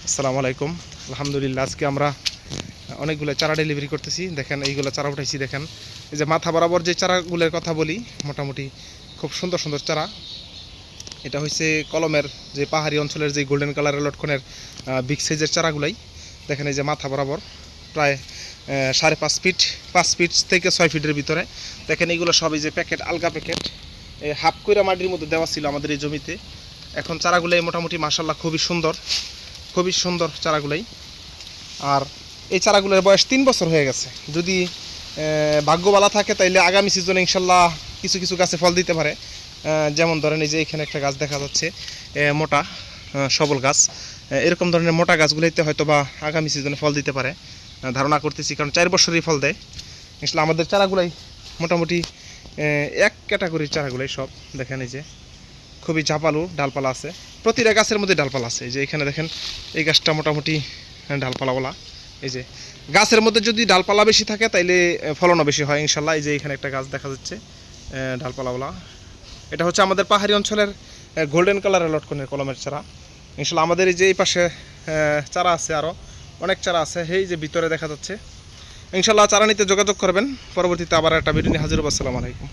আসসালামু আলাইকুম। আলহামদুলিল্লাহ, আজকে আমরা অনেকগুলো চারা ডেলিভারি করতেছি। দেখেন এইগুলো চারা উঠাইছি। দেখেন এই যে মাথা বরাবর যে চারাগুলোর কথা বলি, মোটামুটি খুব সুন্দর সুন্দর চারা। এটা হচ্ছে কলমের যে পাহাড়ি অঞ্চলের যে গোল্ডেন কালারের লটকনের বিগ সাইজের চারাগুলাই। দেখেন এই যে মাথা বরাবর প্রায় 5.5 ফিট, 5 ফিট থেকে 6 ফিটের ভিতরে। দেখেন এইগুলো সব এই যে প্যাকেট, আলগা প্যাকেট, হাফ কইরা মাটির মধ্যে দেওয়া ছিল আমাদের এই জমিতে। এখন চারাগুলাই মোটামুটি মাশাআল্লাহ খুবই সুন্দর চারাগুলাই। আর এই চারাগুলোর বয়স 3 বছর হয়ে গেছে। যদি ভাগ্য ভালো থাকে তাইলে আগামী সিজনে ইনশাল্লাহ কিছু কিছু গাছে ফল দিতে পারে। যেমন ধরেন এই যে এখানে একটা গাছ দেখা যাচ্ছে, মোটা সবল গাছ। এরকম ধরনের মোটা গাছগুলোতে হয়তো বা আগামী সিজনে ফল দিতে পারে ধারণা করতেছি, কারণ 4 বছরই ফল দেয় ইনশাল্লাহ। আমাদের চারাগুলাই মোটামুটি এক ক্যাটাগরির চারাগুলাই সব। দেখেন এই যে খুবই ঝাপালু ডালপালা আছে, প্রতিটা গাছের মধ্যে ডালপালা আছে। এই যে এখানে দেখেন এই গাছটা মোটামুটি ডালপালাওয়ালা। এই যে গাছের মধ্যে যদি ডালপালা বেশি থাকে তাইলে ফলনও বেশি হয় ইনশাল্লাহ। এই যে এখানে একটা গাছ দেখা যাচ্ছে ডালপালাওয়ালা। এটা হচ্ছে আমাদের পাহাড়ি অঞ্চলের গোল্ডেন কালারের লটকনের কলমের চারা ইনশাল্লাহ। আমাদের এই যে এই পাশে চারা আছে, আরও অনেক চারা আছে, এই যে ভিতরে দেখা যাচ্ছে। ইনশাল্লাহ চারা নিতে যোগাযোগ করবেন। পরবর্তীতে আবার একটা ভিডিও নিয়ে হাজির হবো। আসসালামু আলাইকুম।